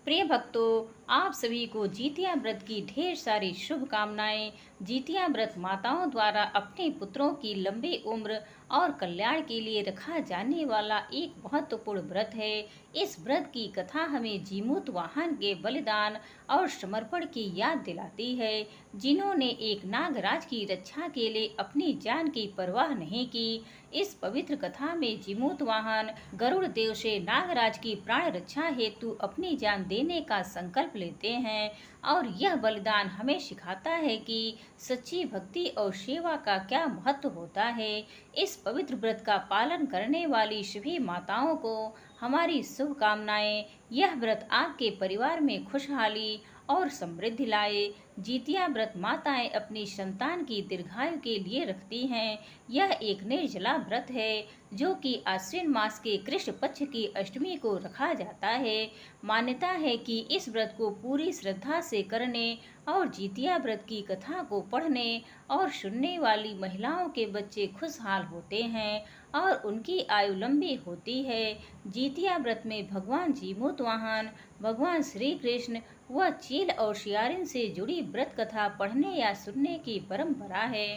प्रिय भक्तों, आप सभी को जीतिया व्रत की ढेर सारी शुभकामनाएं। जीतिया व्रत माताओं द्वारा अपने पुत्रों की लंबी उम्र और कल्याण के लिए रखा जाने वाला एक महत्वपूर्ण व्रत है। इस व्रत की कथा हमें जीमूत वाहन के बलिदान और समर्पण की याद दिलाती है, जिन्होंने एक नागराज की रक्षा के लिए अपनी जान की परवाह नहीं की। इस पवित्र कथा में जीमूत वाहन गरुड़ देव से नागराज की प्राण रक्षा हेतु अपनी जान देने का संकल्प लेते हैं और यह बलिदान हमें सिखाता है कि सच्ची भक्ति और सेवा का क्या महत्व होता है। इस पवित्र व्रत का पालन करने वाली सभी माताओं को हमारी शुभकामनाएं। यह व्रत आपके परिवार में खुशहाली और समृद्धि लाए। जीतिया व्रत माताएं अपनी संतान की दीर्घायु के लिए रखती हैं। यह एक निर्जला व्रत है जो कि आश्विन मास के कृष्ण पक्ष की अष्टमी को रखा जाता है। मान्यता है कि इस व्रत को पूरी श्रद्धा से करने और जीतिया व्रत की कथा को पढ़ने और सुनने वाली महिलाओं के बच्चे खुशहाल होते हैं और उनकी आयु लंबी होती है। जीतिया व्रत में भगवान जीमूत वाहन, भगवान श्री कृष्ण व चील और सियारिन से जुड़ी व्रत कथा पढ़ने या सुनने की परंपरा है।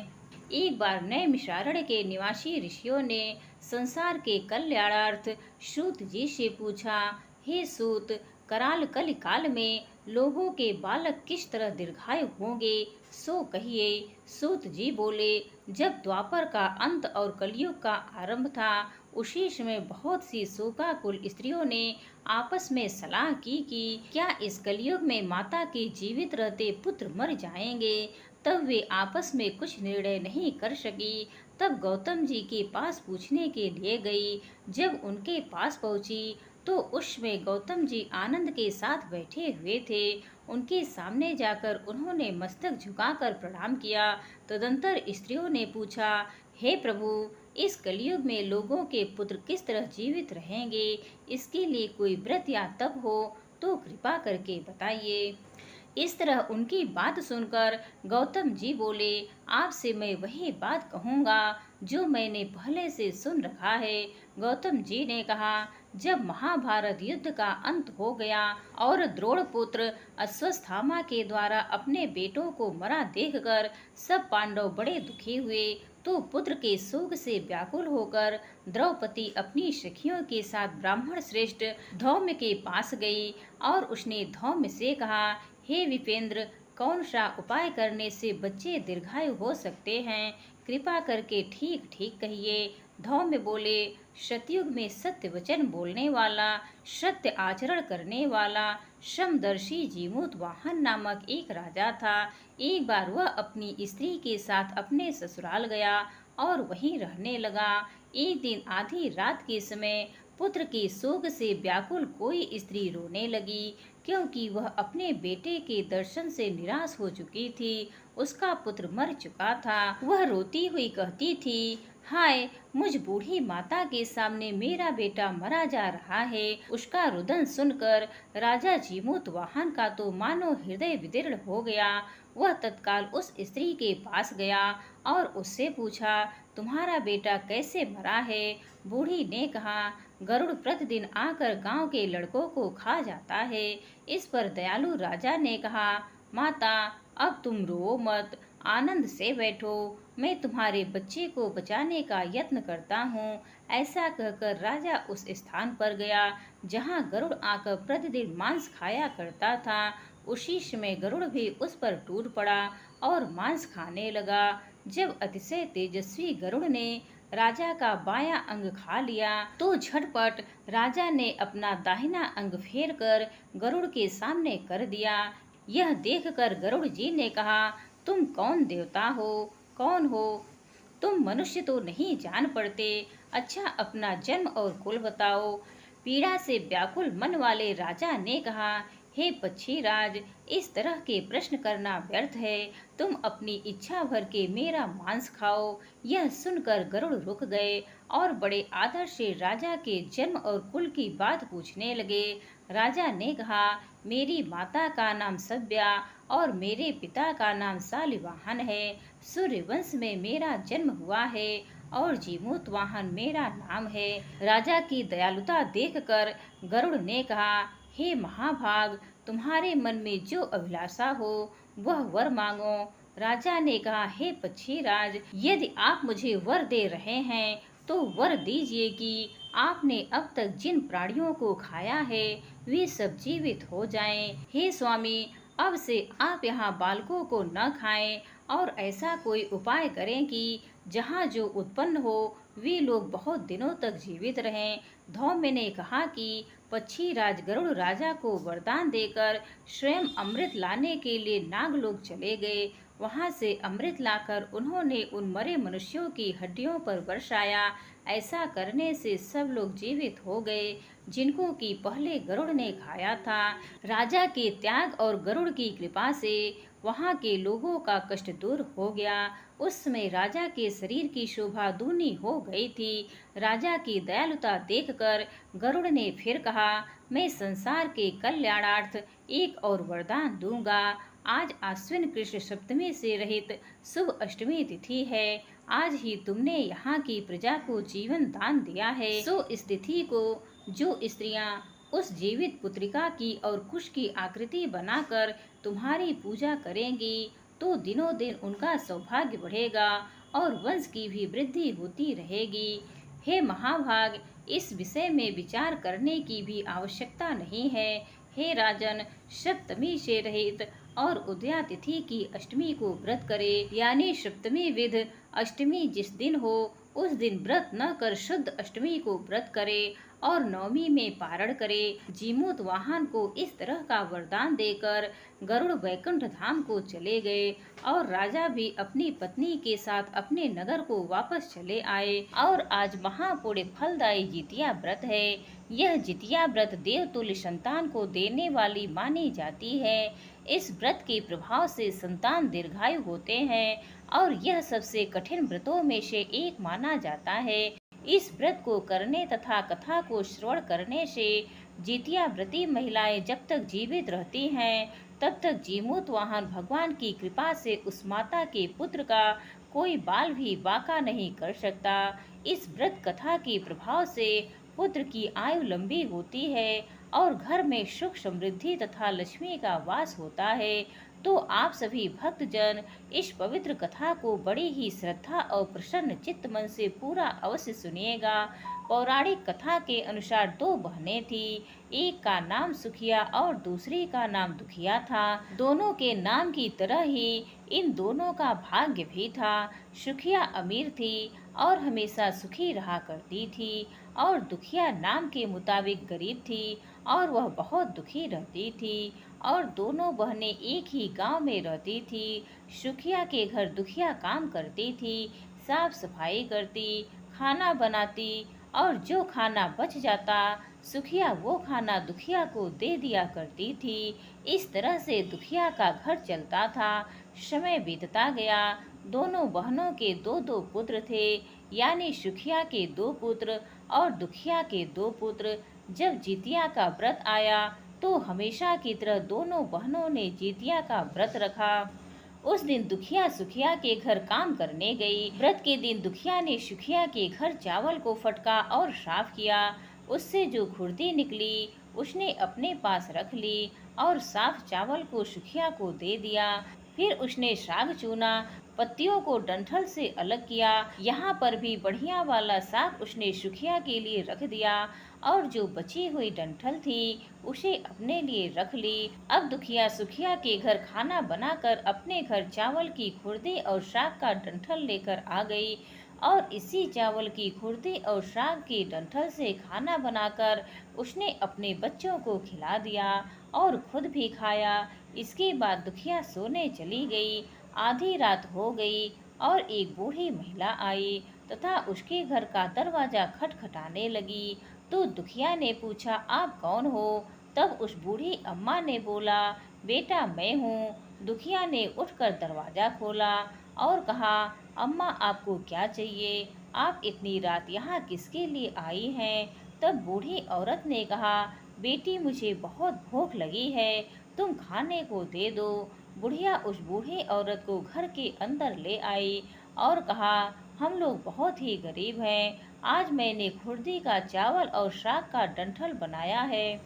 एक बार नैमिषारण्य के निवासी ऋषियों ने संसार के कल्याणार्थ सूत जी से पूछा, हे सूत, कराल कल काल में लोगों के बालक किस तरह दीर्घायु होंगे, सो कहिए। सूत जी बोले, जब द्वापर का अंत और कलयुग का आरंभ था, उसी समय बहुत सी शोकाकुल स्त्रियों ने आपस में सलाह की कि क्या इस कलयुग में माता के जीवित रहते पुत्र मर जाएंगे। तब वे आपस में कुछ निर्णय नहीं कर सकी। तब गौतम जी के पास पूछने के लिए गई। जब उनके पास पहुंची तो उसमें गौतम जी आनंद के साथ बैठे हुए थे। उनके सामने जाकर उन्होंने मस्तक झुकाकर प्रणाम किया। तदंतर स्त्रियों ने पूछा, हे प्रभु, इस कलयुग में लोगों के पुत्र किस तरह जीवित रहेंगे, इसके लिए कोई व्रत या तप हो तो कृपा करके बताइए। इस तरह उनकी बात सुनकर गौतम जी बोले, आपसे मैं वही बात कहूँगा जो मैंने पहले से सुन रखा है। गौतम जी ने कहा, जब महाभारत युद्ध का अंत हो गया और द्रोणपुत्र अश्वत्थामा के द्वारा अपने बेटों को मरा देखकर सब पांडव बड़े दुखी हुए, तो पुत्र के शोक से व्याकुल होकर द्रौपदी अपनी सखियों के साथ ब्राह्मण श्रेष्ठ धौम्य के पास गई और उसने धौम्य से कहा, हे विपेंद्र, कौन सा उपाय करने से बच्चे दीर्घायु हो सकते हैं, कृपा करके ठीक ठीक कहिए। धौम्य बोले, सतयुग में सत्य वचन बोलने वाला, सत्य आचरण करने वाला समदर्शी जीमूत वाहन नामक एक राजा था। एक बार वह अपनी स्त्री के साथ अपने ससुराल गया और वहीं रहने लगा। एक दिन आधी रात के समय पुत्र के शोक से व्याकुल कोई स्त्री रोने लगी, क्योंकि वह अपने बेटे के दर्शन से निराश हो चुकी थी। उसका पुत्र मर चुका था। वह रोती हुई कहती थी, हाय, मुझ बूढ़ी माता के सामने मेरा बेटा मरा जा रहा है। उसका रुदन सुनकर राजा जीमूत वाहन का तो मानो हृदय विदीर्ण हो गया। वह तत्काल उस स्त्री के पास गया और उससे पूछा, तुम्हारा बेटा कैसे मरा है। बूढ़ी ने कहा, गरुड़ प्रतिदिन आकर गांव के लड़कों को खा जाता है। इस पर दयालु राजा ने कहा, माता, अब तुम रो मत, आनंद से बैठो, मैं तुम्हारे बच्चे को बचाने का यत्न करता हूँ। ऐसा कहकर राजा उस स्थान पर गया जहाँ गरुड़ आकर प्रतिदिन मांस खाया करता था। उसी समय गरुड़ भी उस पर टूट पड़ा और मांस खाने लगा। जब अतिशय तेजस्वी गरुड़ ने राजा का बायां अंग खा लिया तो झटपट राजा ने अपना दाहिना अंग फेर कर गरुड़ के सामने कर दिया। यह देखकर गरुड़ जी ने कहा, तुम कौन देवता हो, कौन हो, तुम मनुष्य तो नहीं जान पड़ते। अच्छा, अपना जन्म और कुल बताओ। पीड़ा से व्याकुल मन वाले राजा ने कहा, हे पक्षीराज, इस तरह के प्रश्न करना व्यर्थ है। तुम अपनी इच्छा भर के मेरा मांस खाओ। यह सुनकर गरुड़ रुक गए और बड़े आदर से राजा के जन्म और कुल की बात पूछने लगे। राजा ने कहा, मेरी माता का नाम सभ्या और मेरे पिता का नाम शालिवाहन है। सूर्यवंश में मेरा जन्म हुआ है और जीमूत वाहन मेरा नाम है। राजा की दयालुता देखकर गरुड़ ने कहा, हे महाभाग, तुम्हारे मन में जो अभिलाषा हो वह वर मांगो। राजा ने कहा, हे पक्षीराज, यदि आप मुझे वर दे रहे हैं तो वर दीजिए कि आपने अब तक जिन प्राणियों को खाया है वे सब जीवित हो जाएं। हे स्वामी, अब से आप यहाँ बालकों को न खाएं और ऐसा कोई उपाय करें कि जहाँ जो उत्पन्न हो वे लोग बहुत दिनों तक जीवित रहें। धौम्य ने कहा कि पक्षीराज गरुड़ राजा को वरदान देकर स्वयं अमृत लाने के लिए नागलोक चले गए। वहां से अमृत लाकर उन्होंने उन मरे मनुष्यों की हड्डियों पर बरसाया। ऐसा करने से सब लोग जीवित हो गए जिनको कि पहले गरुड़ ने खाया था। राजा के त्याग और गरुड़ की कृपा से वहां के लोगों का कष्ट दूर हो गया। उस समय राजा के शरीर की शोभा दूनी हो गई थी। राजा की दयालुता देखकर गरुड़ ने फिर कहा, मैं संसार के कल्याणार्थ एक और वरदान दूंगा। आज आश्विन कृष्ण सप्तमी से रहित शुभ अष्टमी तिथि है। आज ही तुमने यहाँ की प्रजा को जीवन दान दिया है, सो इस तिथि को जो स्त्रियां उस जीवित पुत्रिका की और कुश की आकृति बनाकर तुम्हारी पूजा करेंगी तो दिनों दिन उनका सौभाग्य बढ़ेगा और वंश की भी वृद्धि होती रहेगी। हे महाभाग, इस विषय में विचार करने की भी आवश्यकता नहीं है। हे राजन, सप्तमी से रहित और उदया तिथि की अष्टमी को व्रत करे, यानी सप्तमी विध अष्टमी जिस दिन हो उस दिन व्रत न कर शुद्ध अष्टमी को व्रत करे और नवमी में पारण करे। जीमूत वाहन को इस तरह का वरदान देकर गरुड़ वैकुंठ धाम को चले गए और राजा भी अपनी पत्नी के साथ अपने नगर को वापस चले आए। और आज महापुण्य फलदायी जितिया व्रत है। यह जितिया व्रत देवतुल्य संतान को देने वाली मानी जाती है। इस व्रत के प्रभाव से संतान दीर्घायु होते हैं और यह सबसे कठिन व्रतों में से एक माना जाता है। इस व्रत को करने तथा कथा को श्रवण करने से जितिया व्रती महिलाएं जब तक जीवित रहती हैं तब तक जीमूत वाहन भगवान की कृपा से उस माता के पुत्र का कोई बाल भी बाका नहीं कर सकता। इस व्रत कथा के प्रभाव से पुत्र की आयु लंबी होती है और घर में सुख समृद्धि तथा लक्ष्मी का वास होता है। तो आप सभी भक्तजन इस पवित्र कथा को बड़ी ही श्रद्धा और प्रसन्न चित्त मन से पूरा अवश्य सुनिएगा। पौराणिक कथा के अनुसार दो बहनें थी, एक का नाम सुखिया और दूसरी का नाम दुखिया था। दोनों के नाम की तरह ही इन दोनों का भाग्य भी था। सुखिया अमीर थी और हमेशा सुखी रहा करती थी और दुखिया नाम के मुताबिक गरीब थी और वह बहुत दुखी रहती थी। और दोनों बहनें एक ही गांव में रहती थी। सुखिया के घर दुखिया काम करती थी, साफ सफाई करती, खाना बनाती और जो खाना बच जाता सुखिया वो खाना दुखिया को दे दिया करती थी। इस तरह से दुखिया का घर चलता था। समय बीतता गया। दोनों बहनों के दो दो पुत्र थे, यानी सुखिया के दो पुत्र और दुखिया के दो पुत्र। जब जितिया का व्रत आया तो हमेशा की तरह दोनों बहनों ने जितिया का व्रत रखा। उस दिन दुखिया सुखिया के घर काम करने गई। व्रत के दिन दुखिया ने सुखिया के घर चावल को फटका और साफ किया। उससे जो खुर्दी निकली उसने अपने पास रख ली और साफ चावल को सुखिया को दे दिया। फिर उसने साग चुना, पत्तियों को डंठल से अलग किया। यहाँ पर भी बढ़िया वाला साग उसने सुखिया के लिए रख दिया और जो बची हुई डंठल थी उसे अपने लिए रख ली। अब दुखिया सुखिया के घर खाना बनाकर अपने घर चावल की खुर्दी और साग का डंठल लेकर आ गई और इसी चावल की खुर्दी और साग की डंठल से खाना बनाकर उसने अपने बच्चों को खिला दिया और खुद भी खाया। इसके बाद दुखिया सोने चली गई। आधी रात हो गई और एक बूढ़ी महिला आई तथा उसके घर का दरवाजा खटखटाने लगी। तो दुखिया ने पूछा, आप कौन हो? तब उस बूढ़ी अम्मा ने बोला, बेटा मैं हूँ। दुखिया ने उठकर दरवाजा खोला और कहा, अम्मा आपको क्या चाहिए? आप इतनी रात यहाँ किसके लिए आई हैं? तब बूढ़ी औरत ने कहा, बेटी मुझे बहुत भूख लगी है, तुम खाने को दे दो। बुढ़िया उस बूढ़ी औरत को घर के अंदर ले आई और कहा, हम लोग बहुत ही गरीब हैं, आज मैंने खुर्दी का चावल और साग का डंठल बनाया है,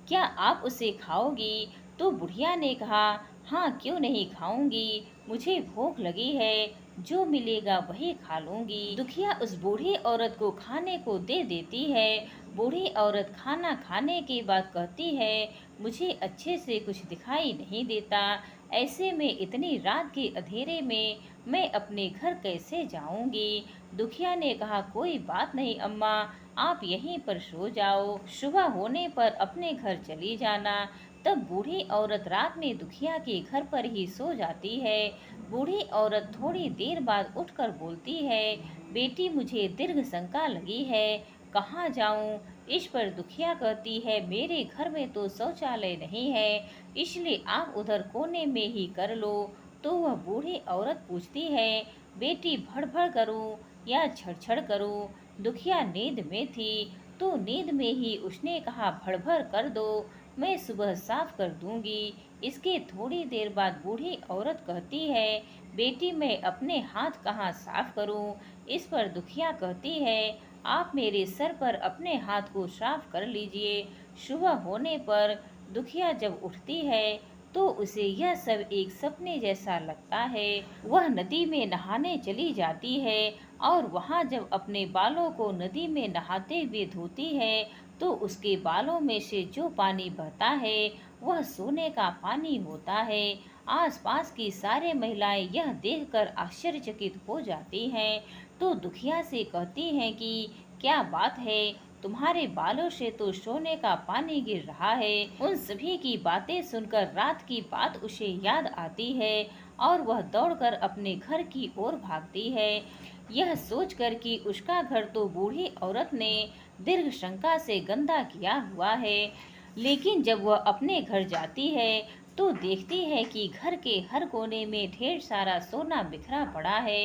क्या आप उसे खाओगी? तो बुढ़िया ने कहा, हाँ क्यों नहीं खाऊंगी, मुझे भूख लगी है, जो मिलेगा वही खा लूंगी। दुखिया उस बूढ़ी औरत को खाने को दे देती है। बूढ़ी औरत खाना खाने के बाद कहती है, मुझे अच्छे से कुछ दिखाई नहीं देता, ऐसे में इतनी रात के अंधेरे में मैं अपने घर कैसे जाऊंगी। दुखिया ने कहा, कोई बात नहीं अम्मा, आप यहीं पर सो जाओ, सुबह होने पर अपने घर चली जाना। तब बूढ़ी औरत रात में दुखिया के घर पर ही सो जाती है। बूढ़ी औरत थोड़ी देर बाद उठकर बोलती है, बेटी मुझे दीर्घ शंका लगी है, कहाँ जाऊं। इस पर दुखिया कहती है, मेरे घर में तो शौचालय नहीं है, इसलिए आप उधर कोने में ही कर लो। तो वह बूढ़ी औरत पूछती है, बेटी भड़भड़ करूं या छड़छड़ करूं। दुखिया नींद में थी, तो नींद में ही उसने कहा, भड़भड़ कर दो, मैं सुबह साफ कर दूंगी। इसके थोड़ी देर बाद बूढ़ी औरत कहती है, बेटी मैं अपने हाथ कहाँ साफ करूं। इस पर दुखिया कहती है, आप मेरे सर पर अपने हाथ को साफ कर लीजिए। सुबह होने पर दुखिया जब उठती है तो उसे यह सब एक सपने जैसा लगता है। वह नदी में नहाने चली जाती है और वहां जब अपने बालों को नदी में नहाते हुए धोती है तो उसके बालों में से जो पानी बहता है वह सोने का पानी होता है। आसपास की सारे महिलाएं यह देखकर आश्चर्यचकित हो जाती हैं। तो दुखिया से कहती हैं कि क्या बात है, तुम्हारे बालों से तो सोने का पानी गिर रहा है। उन सभी की बातें सुनकर रात की बात उसे याद आती है और वह दौड़कर अपने घर की ओर भागती है, यह सोचकर कि उसका घर तो बूढ़ी औरत ने दीर्घ शंका से गंदा किया हुआ है। लेकिन जब वह अपने घर जाती है तो देखती है कि घर के हर कोने में ढेर सारा सोना बिखरा पड़ा है।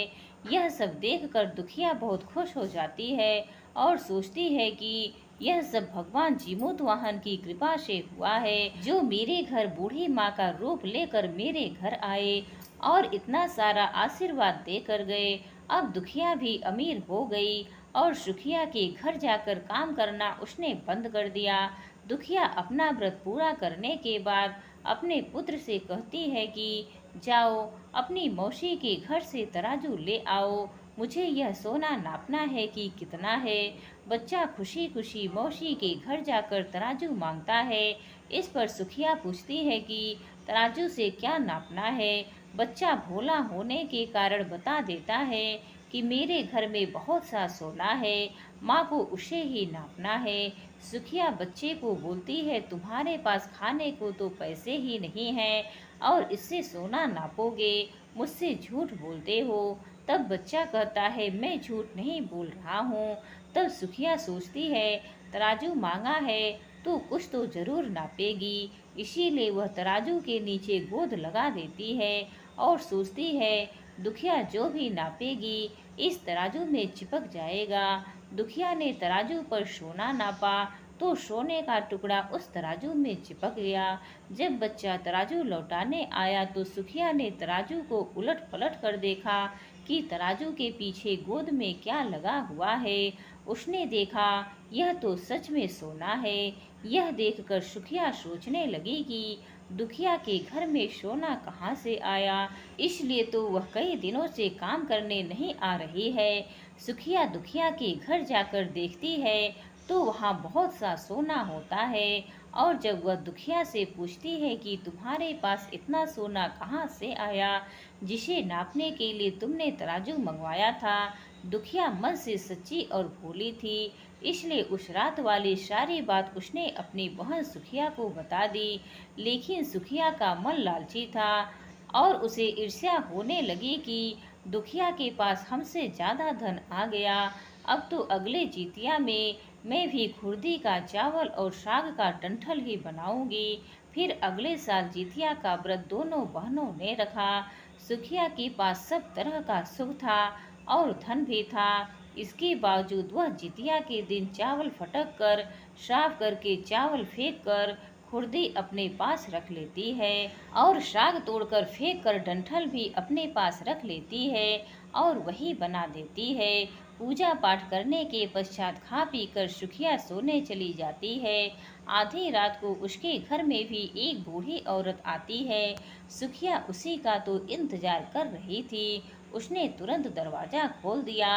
यह सब देखकर दुखिया बहुत खुश हो जाती है और सोचती है कि यह सब भगवान जीमूतवाहन की कृपा से हुआ है, जो मेरे घर बूढ़ी माँ का रूप लेकर मेरे घर आए और इतना सारा आशीर्वाद देकर गए। अब दुखिया भी अमीर हो गई और सुखिया के घर जाकर काम करना उसने बंद कर दिया। दुखिया अपना व्रत पूरा करने के बाद अपने पुत्र से कहती है कि जाओ अपनी मौसी के घर से तराजू ले आओ, मुझे यह सोना नापना है कि कितना है। बच्चा खुशी खुशी मौसी के घर जाकर तराजू मांगता है। इस पर सुखिया पूछती है कि तराजू से क्या नापना है। बच्चा भोला होने के कारण बता देता है कि मेरे घर में बहुत सा सोना है, माँ को उसे ही नापना है। सुखिया बच्चे को बोलती है, तुम्हारे पास खाने को तो पैसे ही नहीं हैं और इससे सोना नापोगे, मुझसे झूठ बोलते हो। तब बच्चा कहता है, मैं झूठ नहीं बोल रहा हूँ। तब सुखिया सोचती है, तराजू मांगा है तो कुछ तो जरूर नापेगी, इसीलिए वह तराजू के नीचे गोद लगा देती है और सोचती है, दुखिया जो भी नापेगी इस तराजू में चिपक जाएगा। दुखिया ने तराजू पर सोना नापा तो सोने का टुकड़ा उस तराजू में चिपक गया। जब बच्चा तराजू लौटाने आया तो सुखिया ने तराजू को उलट पलट कर देखा कि तराजू के पीछे गोद में क्या लगा हुआ है। उसने देखा, यह तो सच में सोना है। यह देखकर सुखिया सोचने लगी कि दुखिया के घर में सोना कहाँ से आया, इसलिए तो वह कई दिनों से काम करने नहीं आ रही है। सुखिया दुखिया के घर जाकर देखती है तो वहाँ बहुत सा सोना होता है और जब वह दुखिया से पूछती है कि तुम्हारे पास इतना सोना कहाँ से आया, जिसे नापने के लिए तुमने तराजू मंगवाया था। दुखिया मन से सच्ची और भोली थी, इसलिए उस रात वाली सारी बात उसने अपनी बहन सुखिया को बता दी। लेकिन सुखिया का मन लालची था और उसे ईर्ष्या होने लगी कि दुखिया के पास हमसे ज्यादा धन आ गया। अब तो अगले जितिया में मैं भी खुर्दी का चावल और साग का डंठल ही बनाऊंगी। फिर अगले साल जितिया का व्रत दोनों बहनों ने रखा। सुखिया के पास सब तरह का सुख था और धन भी था। इसके बावजूद वह जितिया के दिन चावल फटक कर साफ करके चावल फेंक कर खुर्दी अपने पास रख लेती है और साग तोड़कर फेंक कर डंठल भी अपने पास रख लेती है और वही बना देती है। पूजा पाठ करने के पश्चात खा पी कर सुखिया सोने चली जाती है। आधी रात को उसके घर में भी एक बूढ़ी औरत आती है। सुखिया उसी का तो इंतजार कर रही थी। उसने तुरंत दरवाजा खोल दिया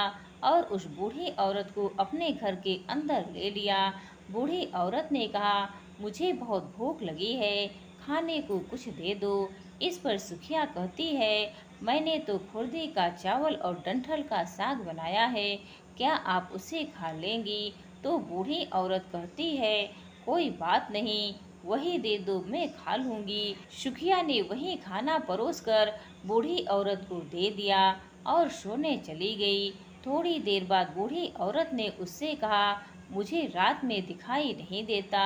और उस बूढ़ी औरत को अपने घर के अंदर ले लिया। बूढ़ी औरत ने कहा, मुझे बहुत भूख लगी है, खाने को कुछ दे दो। इस पर सुखिया कहती है, मैंने तो खुर्दी का चावल और डंठल का साग बनाया है, क्या आप उसे खा लेंगी? तो बूढ़ी औरत कहती है, कोई बात नहीं, वही दे दो, मैं खा लूंगी। सुखिया ने वही खाना परोसकर बूढ़ी औरत को दे दिया और सोने चली गई। थोड़ी देर बाद बूढ़ी औरत ने उससे कहा, मुझे रात में दिखाई नहीं देता,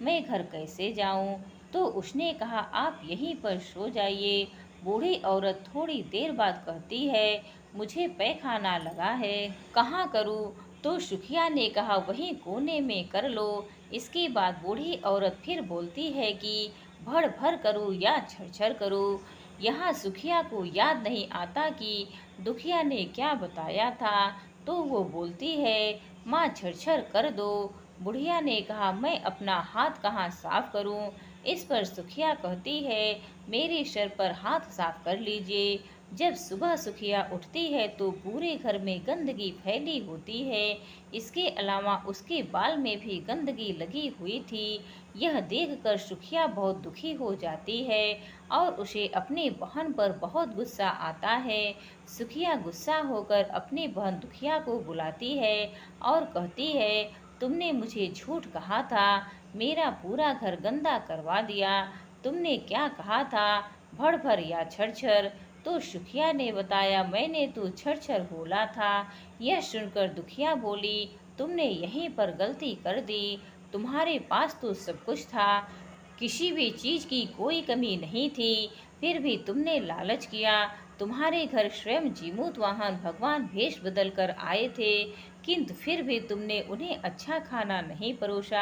मैं घर कैसे जाऊं? तो उसने कहा, आप यहीं पर सो जाइए। बूढ़ी औरत थोड़ी देर बाद कहती है, मुझे पैखाना लगा है, कहाँ करूँ? तो सुखिया ने कहा, वहीं कोने में कर लो। इसके बाद बूढ़ी औरत फिर बोलती है कि भर भर करूँ या छरछर करूँ। यहाँ सुखिया को याद नहीं आता कि दुखिया ने क्या बताया था, तो वो बोलती है, माँ छरछर कर दो। बुढ़िया ने कहा, मैं अपना हाथ कहाँ साफ करूँ? इस पर सुखिया कहती है, मेरे सर पर हाथ साफ कर लीजिए। जब सुबह सुखिया उठती है तो पूरे घर में गंदगी फैली होती है। इसके अलावा उसके बाल में भी गंदगी लगी हुई थी। यह देखकर सुखिया बहुत दुखी हो जाती है और उसे अपनी बहन पर बहुत गुस्सा आता है। सुखिया गुस्सा होकर अपनी बहन दुखिया को बुलाती है और कहती है, तुमने मुझे झूठ कहा था, मेरा पूरा घर गंदा करवा दिया। तुमने क्या कहा था, भड़ भर या छरछर? तो सुखिया ने बताया, मैंने तो छरछर बोला था। यह सुनकर दुखिया बोली, तुमने यहीं पर गलती कर दी, तुम्हारे पास तो सब कुछ था, किसी भी चीज की कोई कमी नहीं थी, फिर भी तुमने लालच किया। तुम्हारे घर स्वयं जीमूत वाहन भगवान भेष बदल कर आए थे, किंतु फिर भी तुमने उन्हें अच्छा खाना नहीं परोसा।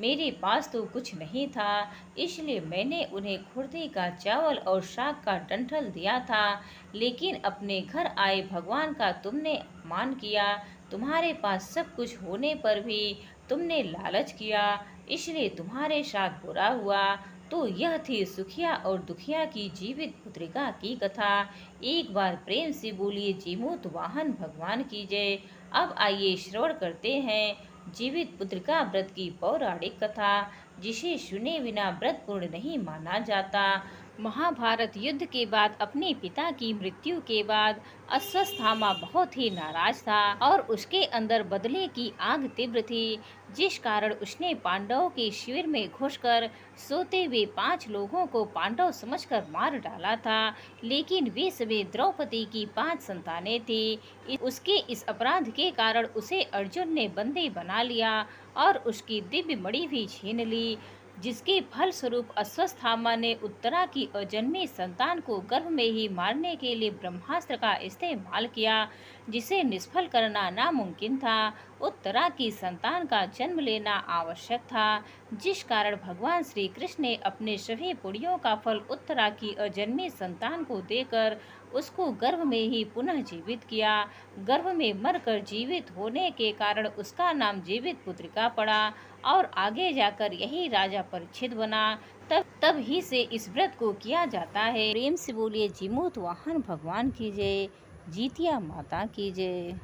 मेरे पास तो कुछ नहीं था, इसलिए मैंने उन्हें खुर्दी का चावल और साग का डंठल दिया था, लेकिन अपने घर आए भगवान का तुमने अपमान किया। तुम्हारे पास सब कुछ होने पर भी तुमने लालच किया, इसलिए तुम्हारे साथ बुरा हुआ। तो यह थी सुखिया और दुखिया की जीवित पुत्रिका की कथा। एक बार प्रेम से बोलिए, जीमूत वाहन भगवान की जय। अब आइए श्रवण करते हैं जीवित पुत्रिका व्रत की पौराणिक कथा, जिसे सुने बिना व्रत पूर्ण नहीं माना जाता। महाभारत युद्ध के बाद अपने पिता की मृत्यु के बाद अश्वत्थामा बहुत ही नाराज था और उसके अंदर बदले की आग तीव्र थी, जिस कारण उसने पांडवों के शिविर में घुसकर सोते हुए 5 लोगों को पांडव समझकर मार डाला था। लेकिन वे सभी द्रौपदी की 5 संतानें थी। उसके इस अपराध के कारण उसे अर्जुन ने बंदी बना लिया और उसकी दिव्य मणि भी छीन ली, जिसके फलस्वरूप अश्वत्थामा ने उत्तरा की अजन्मी संतान को गर्भ में ही मारने के लिए ब्रह्मास्त्र का इस्तेमाल किया, जिसे निष्फल करना नामुमकिन था। उत्तरा की संतान का जन्म लेना आवश्यक था, जिस कारण भगवान श्री कृष्ण ने अपने सभी पुण्यों का फल उत्तरा की अजन्मी संतान को देकर उसको गर्भ में ही पुनः जीवित किया। गर्भ में मरकर जीवित होने के कारण उसका नाम जीवित पुत्रिका पड़ा और आगे जाकर यही राजा परीक्षित बना। तब ही से इस व्रत को किया जाता है। प्रेम से बोलिए, जीमूत वाहन भगवान की जय, जीतिया माता की जय।